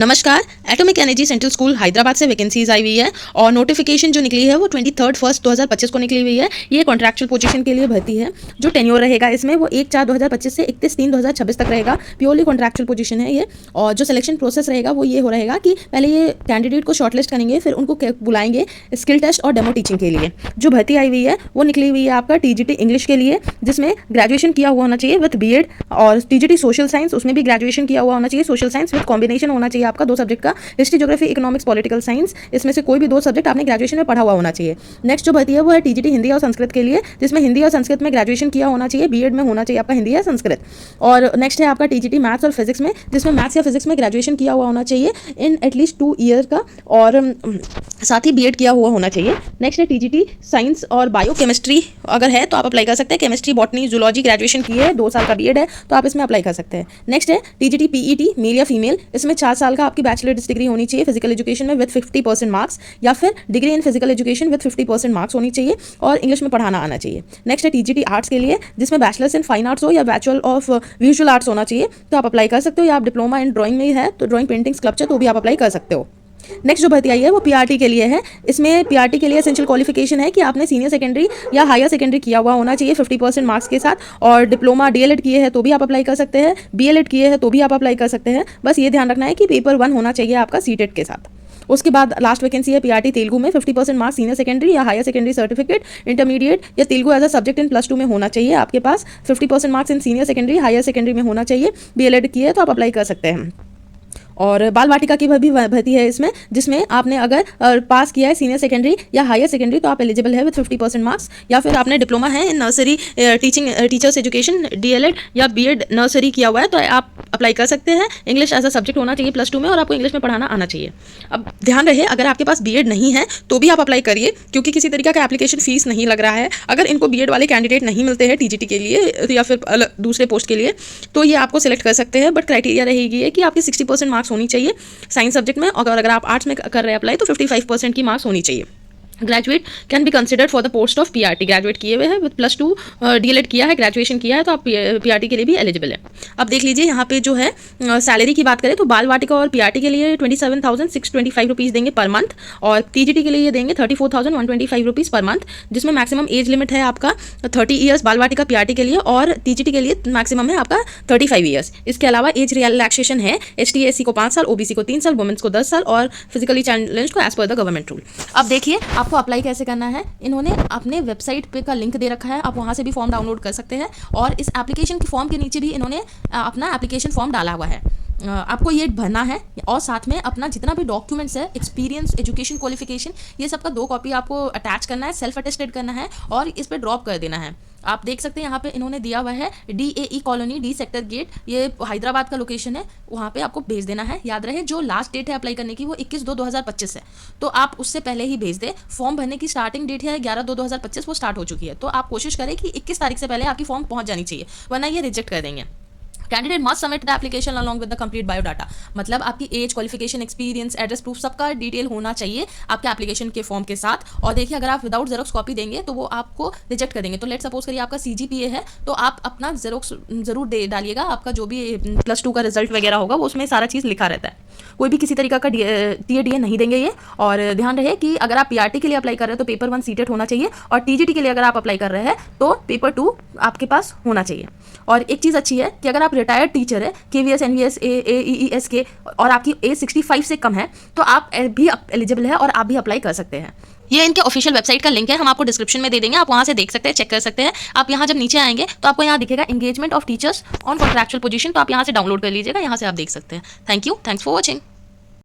नमस्कार। Atomic energy central school Hyderabad से vacancies आई हुई है और नोटिफिकेशन जो निकली है वो 23/1/2025 को निकली हुई है। ये कॉन्ट्रैक्चुअल पोजीशन के लिए भर्ती है। जो टेन्योर रहेगा इसमें वो 1/4/2025 से 31/3/2026 तक रहेगा। प्योरली कॉन्ट्रैक्चुअल पोजीशन है ये। और जो सिलेक्शन प्रोसेस रहेगा वो ये हो रहेगा कि पहले ये कैंडिडेट को शॉर्टलिस्ट करेंगे, फिर उनको बुलाएंगे स्किल टेस्ट और डेमो टीचिंग के लिए। जो भर्ती आई हुई है वो निकली हुई है आपका टीजीटी इंग्लिश के लिए, जिसमें ग्रेजुएशन किया हुआ होना चाहिए विद बीएड, और टीजीटी सोशल साइंस उसमें भी ग्रेजुएशन किया हुआ होना चाहिए सोशल साइंस विद कॉम्बिनेशन होना चाहिए आपका 2 सब्जेक्ट का, history, geography, economics, political science. इसमें से कोई भी 2 सब्जेक्ट आपने ग्रेजुएशन में पढ़ा हुआ होना चाहिए। नेक्स्ट जो भर्ती है वो है टीजीटी हिंदी और संस्कृत के लिए, जिसमें हिंदी और संस्कृत में ग्रेजुएशन किया होना चाहिए, बीएड में होना चाहिए आपका हिंदी या संस्कृत। और नेक्स्ट है आपका टीजीटी मैथ्स और फिजिक्स में, जिसमें मैथ्स या फिजिक्स में ग्रेजुएशन किया हुआ होना चाहिए इन एटलीस्ट 2 ईयर का, और साथ ही बीएड किया हुआ होना चाहिए। नेक्स्ट है टीजीटी साइंस और बायोकेमिस्ट्री, अगर है तो आप अप्लाई कर सकते हैं। केमिस्ट्री, बॉटनी, जूलॉजी ग्रेजुएशन की है, 2 साल का बीएड है तो आप इसमें अप्लाई कर सकते हैं। नेक्स्ट है टीजीटी पीईटी मेल या फीमेल, इसमें 4 साल का आपकी बैचलर डिग्री होनी चाहिए फिजिकल एजुकेशन में विद 50% मार्क्स, या फिर degree in physical education with 50% marks होनी चाहिए और इंग्लिश में पढ़ाना आना चाहिए। नेक्स्ट है टीजीटी आर्ट्स के लिए, जिसमें बैचलर्स इन फाइन आर्ट्स हो या बैचलर ऑफ विजुअल आर्ट्स होना चाहिए तो आप अप्लाई कर सकते हो, या आप डिप्लोमा इन ड्राइंग में है तो ड्राइंग, पेंटिंग, स्कल्पचर तो भी आप अप्लाई कर सकते हो। नेक्स्ट जो भर्ती आई है वो पीआरटी के लिए है। इसमें पीआरटी के लिए एसेंशियल क्वालिफिकेशन है कि आपने सीनियर सेकेंडरी या हायर सेकेंडरी किया हुआ होना चाहिए 50% मार्क्स के साथ, और डिप्लोमा डीएलएड किए हैं तो भी आप अप्लाई कर सकते हैं, बीएलएड किए हैं तो भी आप अप्लाई कर सकते हैं। बस ये ध्यान रखना है कि पेपर 1 होना चाहिए आपका सीटेट के साथ। उसके बाद लास्ट वैकेंसी है पीआरटी तेलुगु में, 50% मार्क्स सीनियर सेकेंडरी या हायर सेकेंडरी सर्टिफिकेट, इंटरमीडिएट या Telugu as a subject in +2 में होना चाहिए आपके पास। 50% marks in senior secondary, higher secondary में होना चाहिए, बीएलएड किए तो आप अप्लाई कर सकते हैं। और बाल वाटिका की भी भर्ती है इसमें, जिसमें आपने अगर पास किया है सीनियर सेकेंडरी या हायर सेकेंडरी तो आप एलिजिबल है विद 50% मार्क्स, या फिर आपने डिप्लोमा है in nursery teachers education, DElEd या बीएड नर्सरी किया हुआ है तो आप अप्लाई कर सकते हैं। इंग्लिश एज अ सब्जेक्ट होना चाहिए +2 में, और आपको इंग्लिश में पढ़ाना आना चाहिए। अब ध्यान रहे, अगर आपके पास बीएड नहीं है तो भी आप अप्लाई करिए, क्योंकि किसी तरीका का एप्लीकेशन फीस नहीं लग रहा है। अगर इनको बीएड वाले कैंडिडेट नहीं मिलते हैं टीजीटी के लिए या फिर दूसरे पोस्ट के लिए तो ये आपको सिलेक्ट कर सकते हैं, बट क्राइटेरिया रहेगी है कि आपकी 60% मार्क्स होनी चाहिए साइंस सब्जेक्ट में, और अगर आप आर्ट्स में कर रहे हैं अप्लाई तो 55% की मार्क्स होनी चाहिए। Graduate can be considered for the post of PRT, graduate किए हुए हैं विद +2 डीएलएड किया है, ग्रेजुएशन किया है तो आप पीआरटी के लिए भी एलिजिबल है। अब देख लीजिए यहाँ पे जो है सैलरी की बात करें तो बाल वाटिका और पीआरटी के लिए 27,625 रुपीज़ देंगे पर मंथ, और टीजीटी के लिए ये देंगे 34,125 रुपीज़ पर मंथ, जिसमें मैक्सिमम एज लिमिट है आपका 30 ईयर्स बाल वाटिका पीआरटी के लिए, और टीजीटी के लिए मैक्सिमम है आपका 35 ईयर्स। इसके अलावा एज रिलैक्सेशन है ST SC को 5 साल, OBC को 3 साल, वुमेन्स को 10 साल, और फिजिकली चैलेंज को as per the government rule. अब देखिए आपको अप्लाई कैसे करना है। इन्होंने अपने वेबसाइट पे का लिंक दे रखा है, आप वहां से भी फॉर्म डाउनलोड कर सकते हैं, और इस एप्लीकेशन के फॉर्म के नीचे भी इन्होंने अपना एप्लीकेशन फॉर्म डाला हुआ है। आपको ये भरना है, और साथ में अपना जितना भी डॉक्यूमेंट्स है, एक्सपीरियंस, एजुकेशन क्वालिफिकेशन, ये सब का 2 कॉपी आपको अटैच करना है, सेल्फ अटेस्टेड करना है और इस पर ड्रॉप कर देना है। आप देख सकते हैं यहाँ पे इन्होंने दिया हुआ है DAE colony, D sector gate, ये हैदराबाद का लोकेशन है, वहाँ पे आपको भेज देना है। याद रहे जो लास्ट डेट है अप्लाई करने की वो 21/2/2025 है, तो आप उससे पहले ही भेज दें। फॉर्म भरने की स्टार्टिंग डेट है 11/2/2025, वो स्टार्ट हो चुकी है, तो आप कोशिश करें कि 21 तारीख से पहले आपकी फॉर्म पहुँच जानी चाहिए, वरना ये रिजेक्ट कर देंगे। Candidate must submit the application along with the complete biodata, मतलब आपकी age, qualification, experience, address proof सबका डिटेल होना चाहिए आपके एप्लीकेशन के फॉर्म के साथ। और देखिए अगर आप विदाउट जेरोक्स कॉपी देंगे तो वो आपको रिजेक्ट कर देंगे। तो लेट सपोज करिए आपका CGPA है तो आप अपना जेरोक्स जरूर दे डालिएगा, आपका जो भी +2 का रिजल्ट वगैरह होगा वो उसमें सारा चीज़ लिखा रहता है, कोई भी किसी तरीका का TA नहीं देंगे ये। और ध्यान रहे कि अगर आप पीआरटी के लिए अप्लाई कर रहे हैं तो पेपर 1 सीटेट होना चाहिए, और टीजीटी के लिए अगर आप अप्लाई कर रहे हैं तो पेपर 2 आपके पास होना चाहिए। और एक चीज़ अच्छी है कि अगर आप रिटायर्ड टीचर है KVS NVS AEES के, और आपकी एज 65 से कम है तो आप भी एलिजिबल है और आप भी अप्लाई कर सकते हैं। ये इनके ऑफिशियल वेबसाइट का लिंक है, हम आपको डिस्क्रिप्शन में दे देंगे, आप वहाँ से देख सकते हैं, चेक कर सकते हैं। आप यहाँ जब नीचे आएंगे तो आपको यहाँ दिखेगा engagement of teachers on contractual position, तो आप यहाँ से डाउनलोड कर लीजिएगा, यहाँ से आप देख सकते हैं। Thank you, thanks for watching.